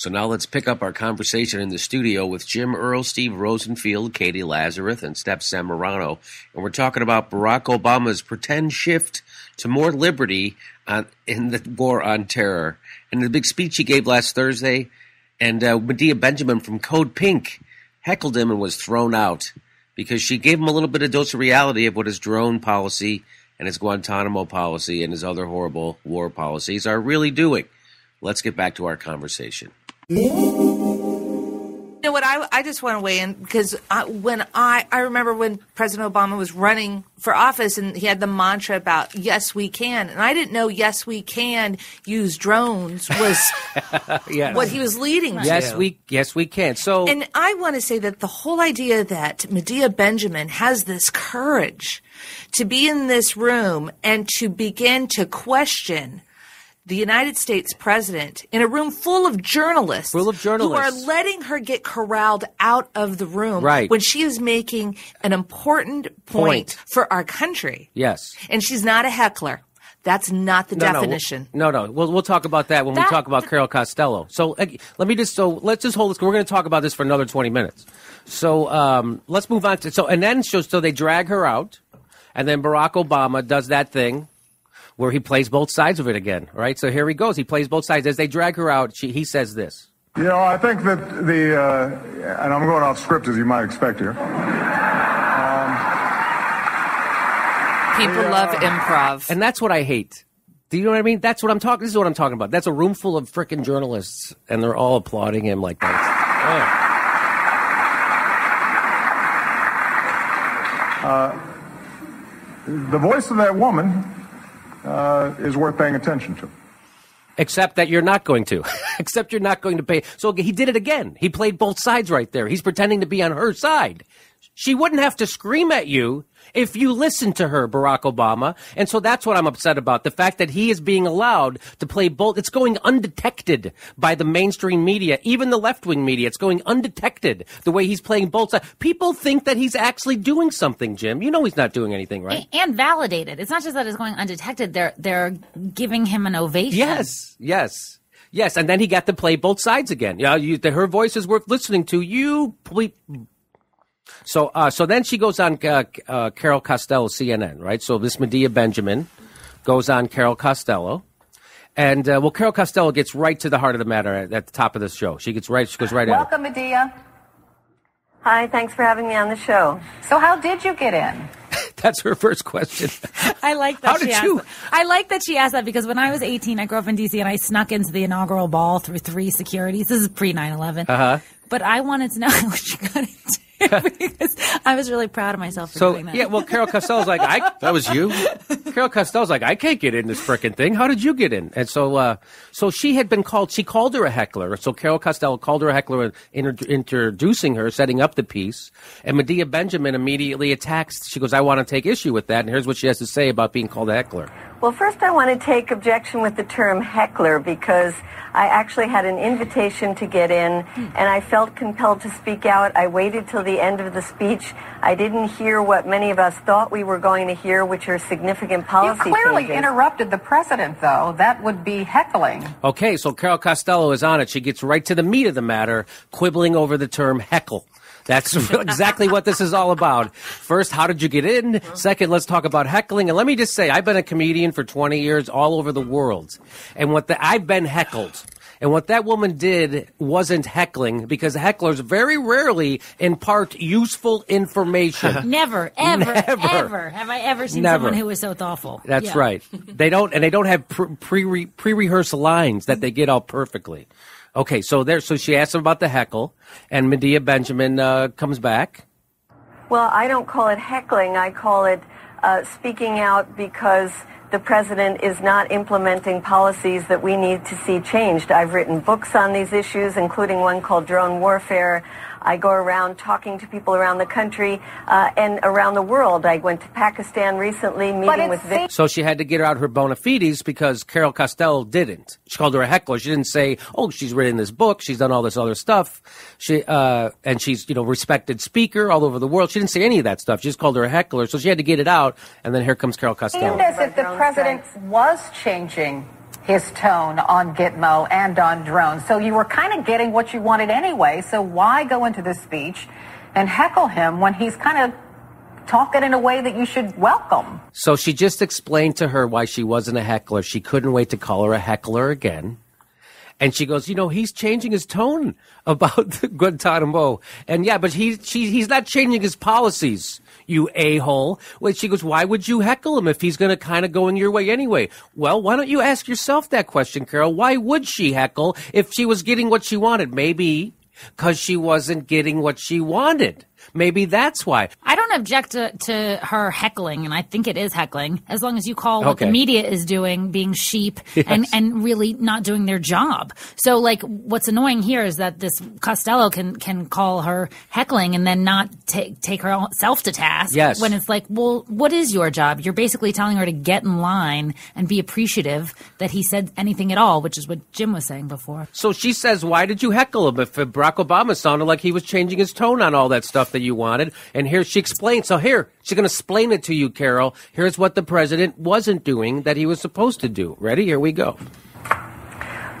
So now let's pick up our conversation in the studio with Jim Earl, Steve Rosenfield, Katie Lazarus, and Steph Zamorano. And we're talking about Barack Obama's pretend shift to more liberty in the war on terror. And the big speech he gave last Thursday, and Medea Benjamin from Code Pink heckled him and was thrown out because she gave him a little bit of dose of reality of what his drone policy and his Guantanamo policy and his other horrible war policies are really doing. Let's get back to our conversation. You know what? I just want to weigh in because I remember when President Obama was running for office and he had the mantra about yes we can, and I didn't know yes we can use drones was yes. What he was leading to. Yes we can. So, and I want to say that the whole idea that Medea Benjamin has this courage to be in this room and to begin to question the United States president in a room full of journalists who are letting her get corralled out of the room when she is making an important point for our country. Yes. And she's not a heckler. That's not the definition. No. We'll talk about that when we talk about Carol Costello. So let's just hold this. We're going to talk about this for another 20 minutes. So let's move on to and then so they drag her out, and then Barack Obama does that thing where he plays both sides of it again, right? So here he goes. He plays both sides. As they drag her out, he says this. You know, I think that and I'm going off script as you might expect here. People love improv. And that's what I hate. Do you know what I mean? This is what I'm talking about. That's a room full of frickin' journalists, and they're all applauding him like that. The voice of that woman is worth paying attention to. Except that you're not going to. Except you're not going to pay. So he did it again. He played both sides right there. He's pretending to be on her side. She wouldn't have to scream at you if you listened to her, Barack Obama. And so that's what I'm upset about. The fact that he is being allowed to play both. It's going undetected by the mainstream media, even the left-wing media. It's going undetected the way he's playing both sides. People think that he's actually doing something, Jim. You know he's not doing anything, right? And validated. It's not just that it's going undetected. They're giving him an ovation. Yes. And then he got to play both sides again. Yeah, her voice is worth listening to. So then she goes on Carol Costello, CNN, right? So this Medea Benjamin goes on Carol Costello. And, Carol Costello gets right to the heart of the matter at the top of the show. She goes right at it. Welcome, Medea. Hi, thanks for having me on the show. So how did you get in? That's her first question. I like that I like that she asked that because when I was 18, I grew up in D.C. and I snuck into the inaugural ball through 3 securities. This is pre-9/11. Uh-huh. But I wanted to know how she got into because I was really proud of myself for doing that. Yeah, well, Carol Costello's like, that was you? Carol Costello's like, I can't get in this frickin' thing. How did you get in? And so she had been she called her a heckler. So Carol Costello called her a heckler, introducing her, setting up the piece. And Medea Benjamin immediately attacks. She goes, I want to take issue with that. And here's what she has to say about being called a heckler. Well, first I want to take objection with the term heckler because I actually had an invitation to get in, and I felt compelled to speak out. I waited till the end of the speech. I didn't hear what many of us thought we were going to hear, which are significant policy changes. You clearly changes. interrupted the president, though. That would be heckling. Okay, so Carol Costello is on it. She gets right to the meat of the matter, quibbling over the term heckle. That's exactly what this is all about. First, how did you get in? Second, let's talk about heckling. And let me just say, I've been a comedian for 20 years all over the world. And I've been heckled. And what that woman did wasn't heckling because hecklers very rarely impart useful information. Never have I ever seen someone who was so thoughtful. That's right. They don't have pre-rehearsed lines that they get out perfectly. Okay, so she asked him about the heckle, and Medea Benjamin comes back. Well, I don't call it heckling. I call it speaking out because the president is not implementing policies that we need to see changed. I've written books on these issues, including one called Drone Warfare. I go around talking to people around the country and around the world. I went to Pakistan recently, meeting with So she had to get out her bona fides because Carol Costello didn't. She called her a heckler. She didn't say, oh, she's written this book, she's done all this other stuff. And she's, respected speaker all over the world. She didn't say any of that stuff. She just called her a heckler. So she had to get it out. And then here comes Carol Costello. It seemed as if the president was changing his tone on Gitmo and on drones. So you were kind of getting what you wanted anyway. So why go into this speech and heckle him when he's kind of talking in a way that you should welcome? So she just explained to her why she wasn't a heckler. She couldn't wait to call her a heckler again. And she goes, he's changing his tone about the Guantanamo. And yeah, but he's not changing his policies, you a-hole. Well, she goes, why would you heckle him if he's going to kind of go in your way anyway? Well, why don't you ask yourself that question, Carol? Why would she heckle if she was getting what she wanted? Maybe because she wasn't getting what she wanted. Maybe that's why. I don't object to her heckling, and I think it is heckling, as long as you call what the media is doing being sheep and really not doing their job. So, what's annoying here is that this Costello can call her heckling and then not take herself to task. Yes. When it's like, well, what is your job? You're basically telling her to get in line and be appreciative that he said anything at all, which is what Jim was saying before. So she says, why did you heckle him if Barack Obama sounded like he was changing his tone on all that stuff that you wanted? And here she explains. So here, she's going to explain it to you, Carol. Here's what the president wasn't doing that he was supposed to do. Ready? Here we go.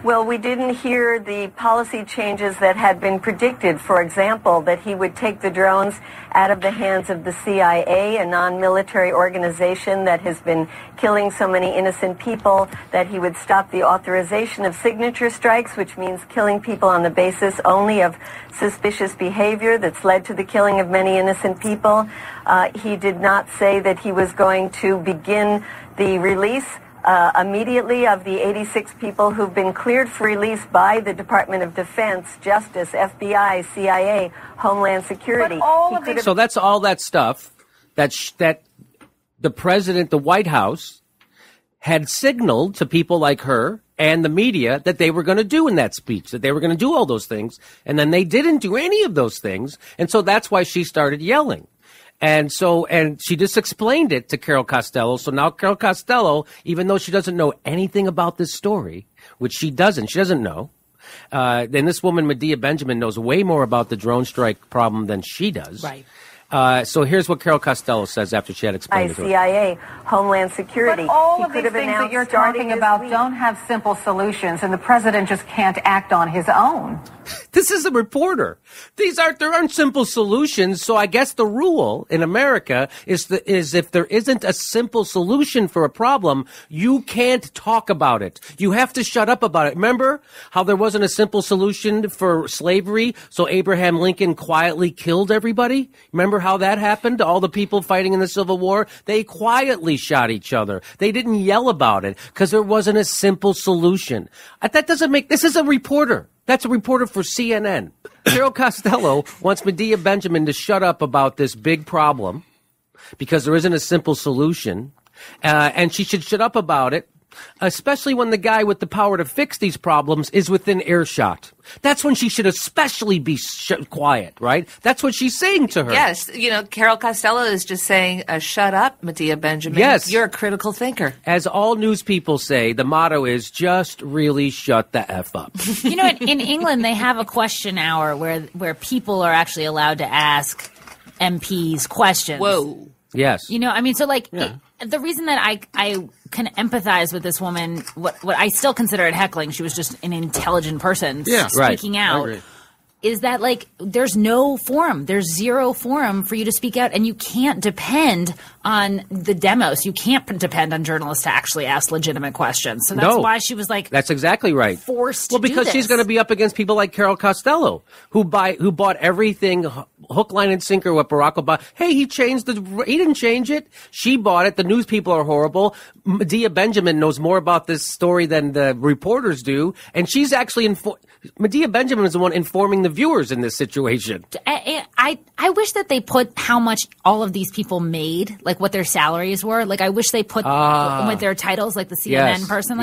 Well, we didn't hear the policy changes that had been predicted. For example, that he would take the drones out of the hands of the CIA, a non-military organization that has been killing so many innocent people, that he would stop the authorization of signature strikes, which means killing people on the basis only of suspicious behavior that's led to the killing of many innocent people. He did not say that he was going to begin the release immediately of the 86 people who've been cleared for release by the Department of Defense, Justice, FBI, CIA, Homeland Security. So that's all that stuff that the president, the White House, had signaled to people like her and the media that they were going to do in that speech, that they were going to do all those things. And then they didn't do any of those things. And so that's why she started yelling. And she just explained it to Carol Costello. So now Carol Costello, even though she doesn't know anything about this story, which she doesn't know. Then this woman, Medea Benjamin, knows way more about the drone strike problem than she does. Right. So here's what Carol Costello says after she had explained it to her. CIA, Homeland Security. But all of these things that you're talking about don't have simple solutions, and the president just can't act on his own. This is a reporter. There aren't simple solutions. So I guess the rule in America is if there isn't a simple solution for a problem, you can't talk about it. You have to shut up about it. Remember how there wasn't a simple solution for slavery? So Abraham Lincoln quietly killed everybody? Remember how that happened to all the people fighting in the Civil War? They quietly shot each other. They didn't yell about it because there wasn't a simple solution. This is a reporter. That's a reporter for CNN. Carol Costello wants Medea Benjamin to shut up about this big problem because there isn't a simple solution. And she should shut up about it, especially when the guy with the power to fix these problems is within earshot. That's when she should especially be quiet, right? That's what she's saying to her. Yes. Carol Costello is just saying, shut up, Medea Benjamin. Yes. You're a critical thinker. As all news people say, the motto is just really shut the F up. In England, they have a question hour where people are actually allowed to ask MPs questions. Whoa. Yes. The reason that I can empathize with this woman, what I still consider it heckling, she was just an intelligent person speaking out, is that there's no forum. There's zero forum for you to speak out, and you can't depend on the demos. You can't depend on journalists to actually ask legitimate questions. So that's why she was that's exactly right. Forced to because she's going to be up against people like Carol Costello, who bought everything hook, line, and sinker with Barack Obama. Hey, he didn't change it. She bought it. The news people are horrible. Medea Benjamin knows more about this story than the reporters do, and she's actually Medea Benjamin is the one informing the viewers in this situation. I wish that they put how much all of these people made, what their salaries were. I wish they put with their titles, the CNN person,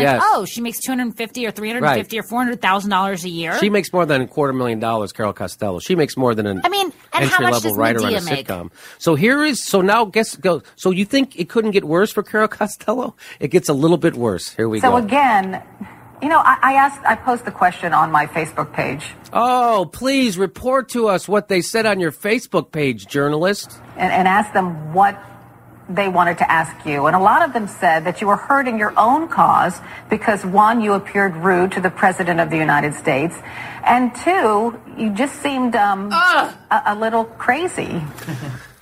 she makes $250 or $350 or $400,000 a year. She makes more than $250,000, Carol Costello. She makes more than an entry-level writer on a sitcom. So you think it couldn't get worse for Carol Costello? It gets a little bit worse. Here we go. So again, I posed the question on my Facebook page. Oh, please report to us what they said on your Facebook page, journalist. And ask them what they wanted to ask you. And a lot of them said that you were hurting your own cause because, one, you appeared rude to the President of the United States, and two, you just seemed a little crazy.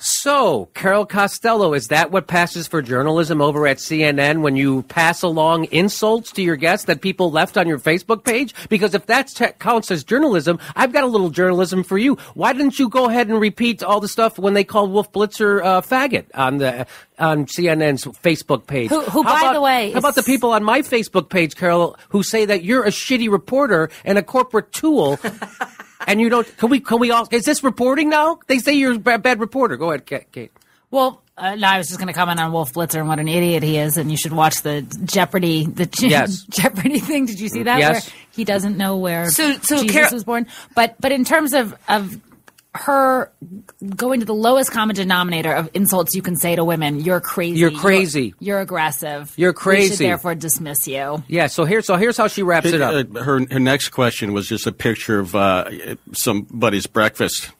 So, Carol Costello, is that what passes for journalism over at CNN when you pass along insults to your guests that people left on your Facebook page? Because if that counts as journalism, I've got a little journalism for you. Why didn't you go ahead and repeat all the stuff when they called Wolf Blitzer faggot on CNN's Facebook page? Who by the way, how about the people on my Facebook page, Carol, who say that you're a shitty reporter and a corporate tool? And you don't, can we all, is this reporting now? They say you're a bad reporter. Go ahead, Kate. Well, no, I was just going to comment on Wolf Blitzer and what an idiot he is, and you should watch the Jeopardy, Jeopardy thing. Did you see that? Yes. Where he doesn't know where Jesus was born. But in terms of her going to the lowest common denominator of insults you can say to women, you're crazy. You're crazy. You're aggressive. You're crazy. We should therefore dismiss you. Yeah. So here's how she wraps it up. Her next question was just a picture of somebody's breakfast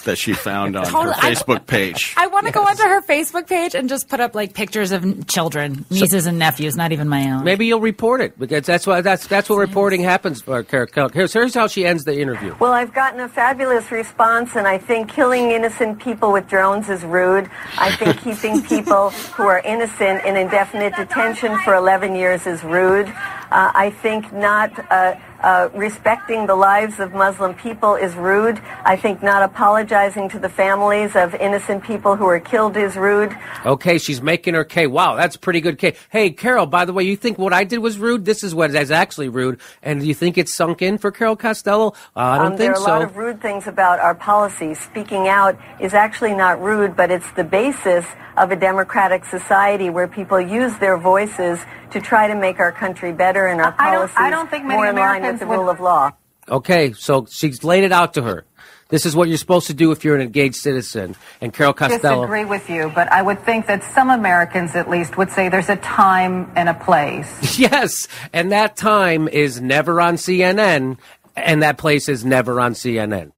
that she found on her Facebook page. I want to go onto her Facebook page and just put up like pictures of children, nieces and nephews, not even my own. Maybe you'll report it, because that's what reporting happens for Carol. Here's how she ends the interview. Well, I've gotten a fabulous response, and I think killing innocent people with drones is rude. I think keeping people who are innocent in indefinite detention for 11 years is rude. I think not respecting the lives of Muslim people is rude. I think not apologizing to the families of innocent people who are killed is rude. Okay, she's making her case. Wow, that's a pretty good case. Hey, Carol, by the way, you think what I did was rude? This is what is actually rude. And do you think it's sunk in for Carol Costello? I don't think so. There are a lot of rude things about our policies. Speaking out is actually not rude, but it's the basis of a democratic society where people use their voices to try to make our country better and our policies more in line with the rule of law. Okay, so she's laid it out to her. This is what you're supposed to do if you're an engaged citizen. And Carol Costello... I disagree with you, but I would think that some Americans at least would say there's a time and a place. Yes, and that time is never on CNN, and that place is never on CNN.